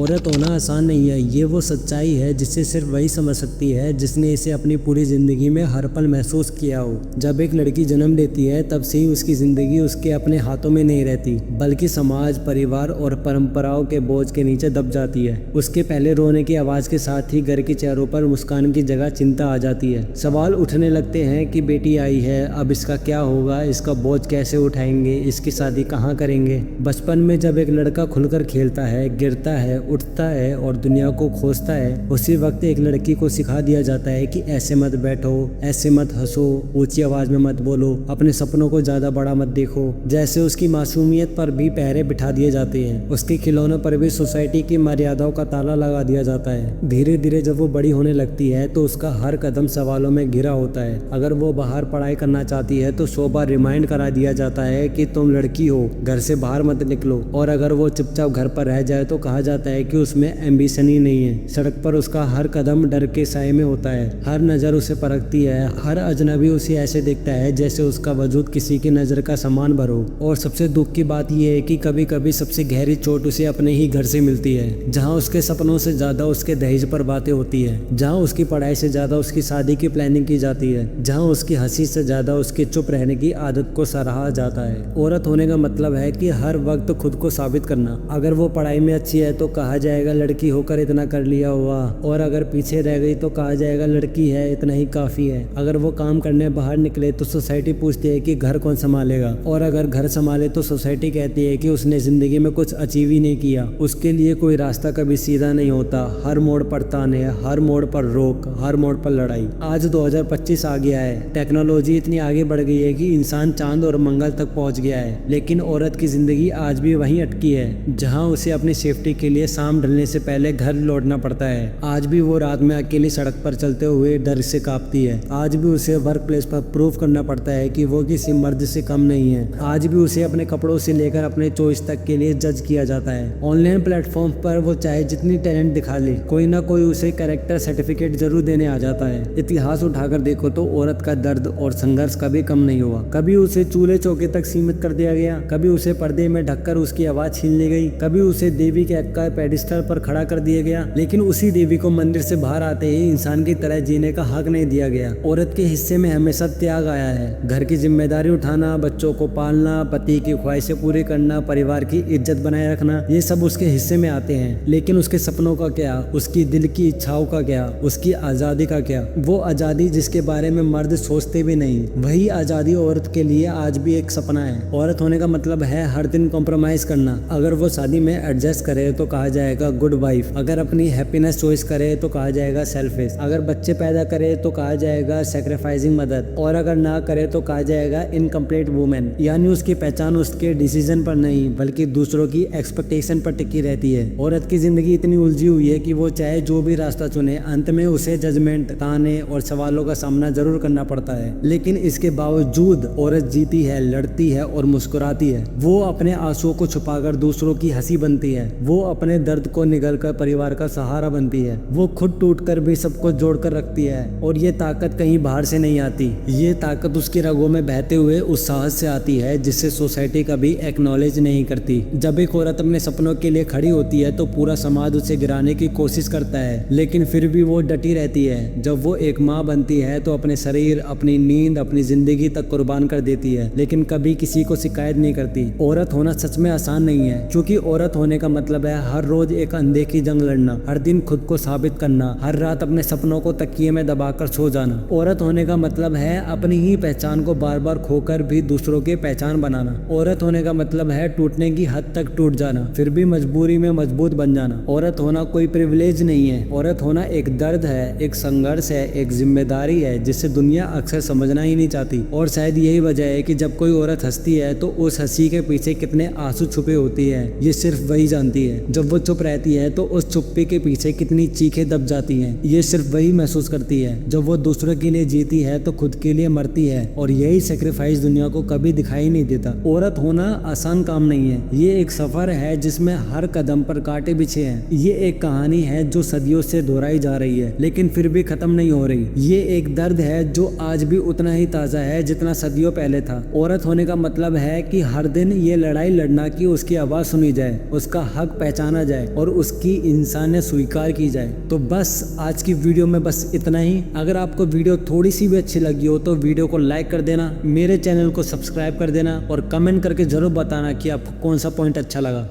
औरत होना आसान नहीं है, ये वो सच्चाई है जिसे सिर्फ वही समझ सकती है जिसने इसे अपनी पूरी जिंदगी में हर पल महसूस किया हो। जब एक लड़की जन्म लेती है तब से ही उसकी जिंदगी उसके अपने हाथों में नहीं रहती, बल्कि समाज, परिवार और परंपराओं के बोझ के नीचे दब जाती है। उसके पहले रोने की आवाज के साथ ही घर के चेहरों पर मुस्कान की जगह चिंता आ जाती है। सवाल उठने लगते हैं कि बेटी आई है, अब इसका क्या होगा, इसका बोझ कैसे उठाएंगे, इसकी शादी कहाँ करेंगे। बचपन में जब एक लड़का खुलकर खेलता है, गिरता है, उठता है और दुनिया को खोजता है, उसी वक्त एक लड़की को सिखा दिया जाता है कि ऐसे मत बैठो, ऐसे मत हंसो, ऊंची आवाज में मत बोलो, अपने सपनों को ज्यादा बड़ा मत देखो। जैसे उसकी मासूमियत पर भी पहरे बिठा दिए जाते हैं, उसके खिलौनों पर भी सोसाइटी की मर्यादाओं का ताला लगा दिया जाता है। धीरे धीरे जब वो बड़ी होने लगती है तो उसका हर कदम सवालों में घिरा होता है। अगर वो बाहर पढ़ाई करना चाहती है तो 100 बार रिमाइंड करा दिया जाता है कि तुम लड़की हो, घर से बाहर मत निकलो। और अगर वो चुपचाप घर पर रह जाए तो कहा जाता है कि उसमें एम्बिशन ही नहीं है। सड़क पर उसका हर कदम डर के साए में होता है, हर नज़र उसे परखती है, हर अजनबी उसे ऐसे देखता है जैसे उसका वजूद किसी की नज़र का सामान भर हो। और सबसे दुख की बात यह है कि कभी कभी सबसे गहरी चोट उसे अपने ही घर से मिलती है, जहाँ उसके सपनों से ज़्यादा उसके दहेज पर बातें होती है, जहाँ उसकी पढ़ाई से ज़्यादा उसकी शादी की प्लानिंग की जाती है, जहाँ उसकी हंसी से ज़्यादा उसके चुप रहने की आदत को सराहा जाता है। औरत होने का मतलब है कि हर वक्त खुद को साबित करना। अगर वो पढ़ाई में अच्छी है तो कहा जाएगा लड़की होकर इतना कर लिया हुआ, और अगर पीछे रह गई तो कहा जाएगा लड़की है, इतना ही काफ़ी है। अगर वो काम करने बाहर निकले तो सोसाइटी पूछती है कि घर कौन संभालेगा, और अगर घर संभाले तो सोसाइटी कहती है कि उसने ज़िंदगी में कुछ अचीव ही नहीं किया। उसके लिए कोई रास्ता कभी सीधा नहीं होता, हर मोड़ पर ताने, हर मोड़ पर रोक, हर मोड़ पर लड़ाई। आज 2025 आ गया है, टेक्नोलॉजी इतनी आगे बढ़ गई है कि इंसान चांद और मंगल तक पहुंच गया है, लेकिन औरत की जिंदगी आज भी वहीं अटकी है जहां उसे अपनी सेफ्टी के लिए शाम ढलने से पहले घर लौटना पड़ता है। आज भी वो रात में अकेली सड़क पर चलते हुए डर से कांपती है। आज भी उसे वर्क प्लेस पर प्रूव करना पड़ता है कि वो किसी मर्द से कम नहीं है। आज भी उसे अपने कपड़ों से लेकर अपने चॉइस तक के लिए जज किया जाता है। ऑनलाइन प्लेटफॉर्म पर वो चाहे जितनी टैलेंट दिखा ले, कोई ना कोई उसे कैरेक्टर सर्टिफिकेट जरूर देने आ जाता है। इतिहास उठाकर देखो तो औरत का दर्द और संघर्ष कभी कम नहीं हुआ। कभी उसे चूल्हे चौके तक सीमित कर दिया गया, कभी उसे पर्दे में ढककर उसकी आवाज छीन ली गई, कभी उसे देवी के आकार पेडिस्टल पर खड़ा कर दिया गया, लेकिन उसी देवी को मंदिर से बाहर आते ही इंसान की तरह जीने का हक नहीं दिया गया। औरत के हिस्से में हमेशा त्याग आया है। घर की जिम्मेदारी उठाना, बच्चों को पालना, पति की ख्वाहिशें पूरी करना, परिवार की इज्जत बनाए रखना, ये सब उसके हिस्से में आते हैं। लेकिन उसके सपनों का क्या, उसकी दिल की इच्छाओं का क्या, उसकी आज़ादी का क्या? वो आज़ादी जिसके बारे में मर्द सोचते भी नहीं, वही आज़ादी औरत के लिए आज भी एक सपना है। औरत होने का मतलब है हर दिन कॉम्प्रोमाइज करना। अगर वो शादी में एडजस्ट करे तो कहा जाएगा गुड वाइफ, अगर अपनी हैप्पीनेस चॉइस करे तो कहा जाएगा सेल्फिश, अगर बच्चे पैदा करे तो कहा जाएगा सैक्रिफाइसिंग मदर, और अगर ना करे तो कहा जाएगा इनकम्प्लीट वुमेन। यानी उसकी पहचान उसके डिसीजन पर नहीं बल्कि दूसरों की एक्सपेक्टेशन पर टिकी रहती है। औरत की जिंदगी इतनी उलझी हुई है कि वो चाहे जो भी रास्ता चुने, अंत में उसे जजमेंट, ताने और सवालों का सामना जरूर करना पड़ता है। लेकिन इसके बावजूद औरत जीती है, लड़ती है और मुस्कुराती है। वो अपने आंसुओं को छुपाकर दूसरों की हंसी बनती है। वो अपने दर्द को निगलकर परिवार का सहारा बनती है। वो खुद टूटकर भी सबको जोड़कर रखती है। और ये ताकत कहीं बाहर से नहीं आती, ये ताकत उसकी रगों में बहते हुए उस साहस से आती है जिससे सोसाइटी कभी एक्नॉलेज नहीं करती। जब एक औरत अपने सपनों के लिए खड़ी होती है तो पूरा समाज उसे गिराने की कोशिश करता है, लेकिन फिर भी वो डटी रहती है। जब वो एक माँ बनती है तो अपने शरीर, अपनी नींद, अपनी जिंदगी तक कुर्बान कर देती है, लेकिन कभी किसी को शिकायत नहीं करती। औरत होना सच में आसान नहीं है, क्योंकि औरत होने का मतलब है हर रोज एक अनदेखी जंग लड़ना, हर दिन खुद को साबित करना, हर रात अपने सपनों को तकिए में दबाकर सो जाना। औरत होने का मतलब है अपनी ही पहचान को बार बार खोकर भी दूसरों की पहचान बनाना। औरत होने का मतलब है टूटने की हद तक टूट जाना, फिर भी मजबूरी में मजबूत बन जाना। औरत होना कोई प्रिविलेज नहीं है, औरत होना एक दर्द है, एक संघर्ष है, एक जिम्मेदारी है जिसे दुनिया अक्सर समझना ही नहीं चाहती। और शायद यही वजह है कि जब कोई औरत हंसती है तो उस हंसी के पीछे कितने आंसू छुपे होती है ये सिर्फ वही जानती है। जब वो चुप रहती है तो उस चुप्पी के पीछे कितनी चीखें दब जाती हैं ये सिर्फ वही महसूस करती है। जब वो दूसरों के लिए जीती है तो खुद के लिए मरती है, और यही सेक्रीफाइस दुनिया को कभी दिखाई नहीं देता। औरत होना आसान काम नहीं है, ये एक सफर है जिसमें हर कदम पर कांटे बिछे हैं। ये एक कहानी है जो सदियों से दोहराई जा रही है लेकिन फिर भी खत्म नहीं हो रही। ये एक दर्द है जो आज भी उतना ही ताजा है जितना सदियों पहले था। औरत होने का मतलब है कि हर दिन ये लड़ाई लड़ना कि उसकी आवाज सुनी जाए, उसका हक पहचाना जाए और उसकी इंसानियत स्वीकार की जाए। तो बस आज की वीडियो में बस इतना ही। अगर आपको वीडियो थोड़ी सी भी अच्छी लगी हो तो वीडियो को लाइक कर देना, मेरे चैनल को सब्सक्राइब कर देना और कमेंट करके जरूर बताना कि आपको कौन सा पॉइंट अच्छा लगा।